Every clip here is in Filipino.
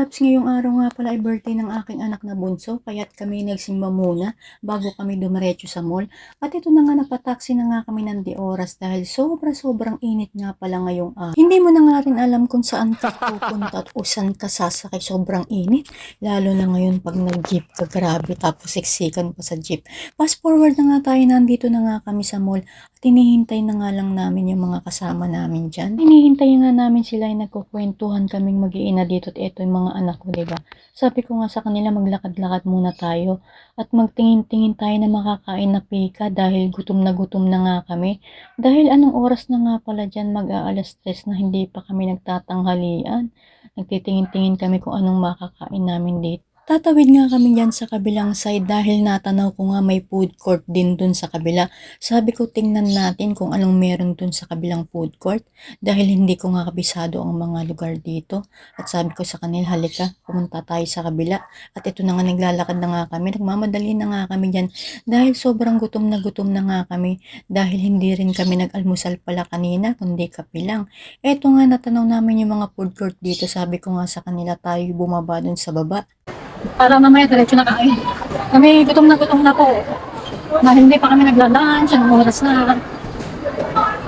Tapos ngayong araw nga pala ay birthday ng aking anak na bunso, kaya't kami nagsimba muna bago kami dumiretso sa mall. At ito na nga napataksi na nga kami ng di oras dahil sobrang init nga pala ngayong araw. Hindi mo na nga rin alam kung saan ka pupunta at o saan ka sasakay, sobrang init. Lalo na ngayon pag nag-jeep ka, grabe, tapos siksikan pa sa jeep. Fast forward na nga tayo, nandito na nga kami sa mall at hinihintay na nga lang namin yung mga kasama namin dyan. Hinihintay nga namin sila ay nagkukwentuhan kaming mag-iina dito at ito yung mga anak ko, diba? Sabi ko nga sa kanila maglakad-lakad muna tayo at magtingin-tingin tayo na makakain na pika dahil gutom na nga kami. Dahil anong oras na nga pala dyan, mag-aalas 3 na hindi pa kami nagtatanghalian. Nagtitingin-tingin kami kung anong makakain namin dito. Tatawid nga kami dyan sa kabilang side dahil natanaw ko nga may food court din dun sa kabila. Sabi ko tingnan natin kung anong meron dun sa kabilang food court dahil hindi ko nga kabisado ang mga lugar dito. At sabi ko sa kanila, halika, pumunta tayo sa kabila. At ito na nga, naglalakad na nga kami, nagmamadali na nga kami dyan dahil sobrang gutom na nga kami dahil hindi rin kami nag-almusal pala kanina kundi kape lang. Ito nga, natanaw namin yung mga food court dito. Sabi ko nga sa kanila, tayo bumaba dun sa baba para mamaya diretso na kain. Kami gutom na po. Dahil hindi pa kami nagla-lunch, anong oras na.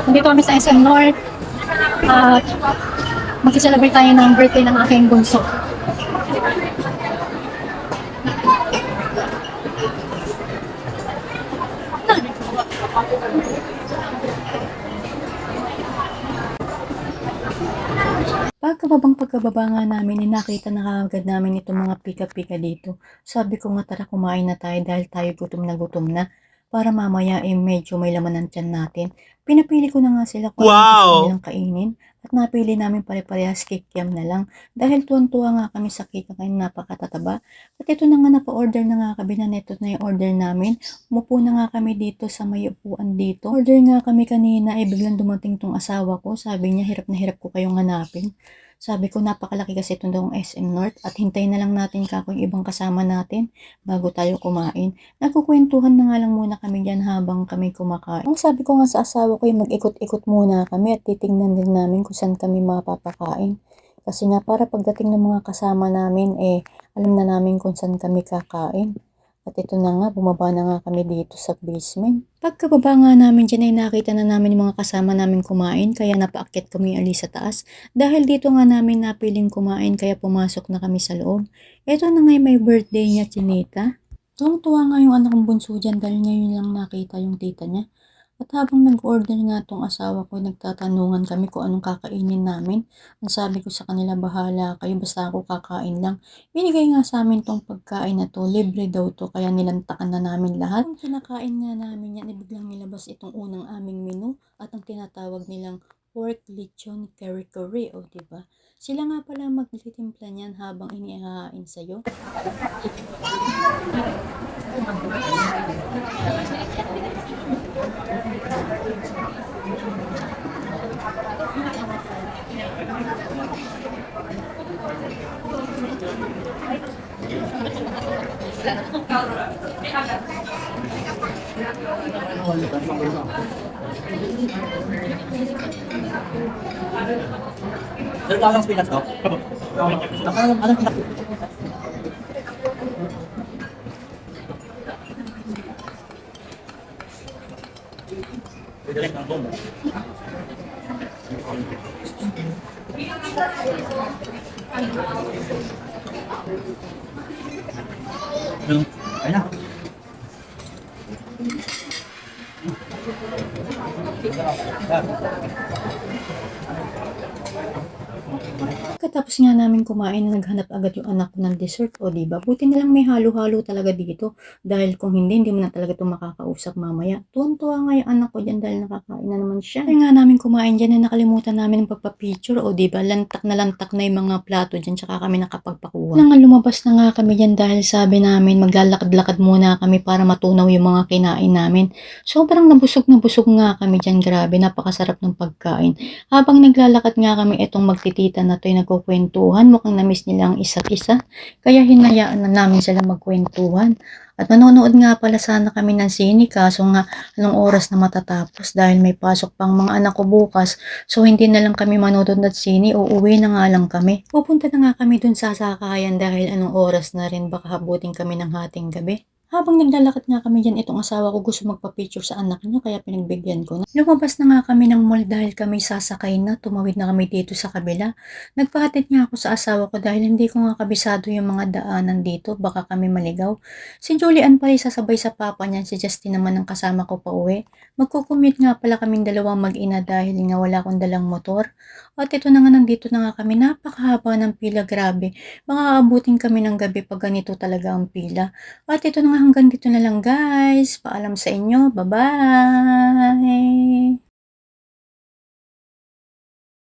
Nandito kami sa SM North. At mag-celebrate tayo ng birthday ng aking bunso. Pagkababa nga namin, nakita na kaagad namin itong mga pika-pika dito. Sabi ko nga tara kumain na tayo dahil tayo gutom na para mamaya medyo may laman ng tiyan natin. Pinapili ko na nga sila kung ano gusto nilang kainin at napili namin pare-parehas kikiam na lang dahil tuwan-tuwa nga kami sa cake kaya napakatataba. At ito na nga, napa-order na nga kami na neto na yung order namin. Umupo na nga kami dito sa may upuan dito. Order nga kami kanina ay biglang dumating tong asawa ko. Sabi niya hirap na hirap ko kayong hanapin. Sabi ko napakalaki kasi itong SM North at hintayin na lang natin kako yung ibang kasama natin bago tayo kumain. Nagkukwentuhan na nga lang muna kami dyan habang kami kumakain. Ang sabi ko nga sa asawa ko yung mag-ikot-ikot muna kami at titingnan din namin kung saan kami mapapakain. Kasi nga para pagdating ng mga kasama namin alam na namin kung saan kami kakain. At ito na nga, bumaba na nga kami dito sa basement. Pagkababa nga namin dyan ay nakita na namin yung mga kasama namin kumain kaya napaakyat kami alis sa taas. Dahil dito nga namin napiling kumain kaya pumasok na kami sa loob. Ito na nga may birthday niya, Chinita. Tuwang-tuwa nga yung anak kong bunso dyan dahil ngayon lang nakita yung tita niya. At habang nag-order nga tong asawa ko, nagtatanungan kami kung anong kakainin namin. Ang sabi ko sa kanila, bahala kayo, basta ako kakain lang. Binigay nga sa amin tong pagkain na to, libre daw to, kaya nilantakan na namin lahat. Ang kinakain nga namin yan, biglang nilabas itong unang aming menu at ang tinatawag nilang pork lechon curry, o diba? Sila nga pala maglitimpla niyan habang inihahain sa'yo. Anong spinach to? Anong spinach? Direct ang bone. Ayun na. Pagkatapos nga namin kumain na naghanap agad yung anak ko ng dessert, o diba? Buti na lang may halo-halo talaga dito dahil kung hindi mo na talaga ito makakausap mamaya. Tuwan-tuwa nga yung anak ko dyan dahil nakakain na naman siya. Kaya nga namin kumain dyan na nakalimutan namin ng pagpa-picture, o diba? Lantak na yung mga plato dyan tsaka kami nakapagpakuha. Nang lumabas na nga kami dyan dahil sabi namin maglalakad-lakad muna kami para matunaw yung mga kinain namin. Sobrang nabusog nga kami dyan, grabe, napakasarap ng pagkain. Habang naglalakad nga kami, etong magtitita na to ay nagkukwentuhan. Mukhang na-miss nila ang isa't isa. Kaya hinayaan na namin sila magkwentuhan. At manonood nga pala sana kami ng sine kaso nga anong oras na matatapos dahil may pasok pang mga anak ko bukas. So hindi na lang kami manonood ng sine, uuwi na nga lang kami. Pupunta na nga kami dun sa sakayan dahil anong oras na rin baka habutin kami ng hating gabi. Habang naglalakad nga kami diyan, itong asawa ko gusto magpa-picture sa anak niya kaya pinagbigyan ko na. Lumabas na nga kami ng mall dahil kami sasakay na, tumawid na kami dito sa kabila. Nagpahatid nga ako sa asawa ko dahil hindi ko nga kabisado yung mga daanan dito, baka kami maligaw. Si Julian pala sasabay sa papa niya, si Justin naman ang kasama ko pa uwi. Magko-commute nga pala kaming dalawang mag-ina dahil nga wala akong dalang motor. At ito na nga, nandito na nga kami, napakahaba ng pila, grabe. Baka aabutin kami ng gabi pag ganito talaga ang pila. At ito na nga, hanggang dito na lang guys. Paalam sa inyo. Bye-bye!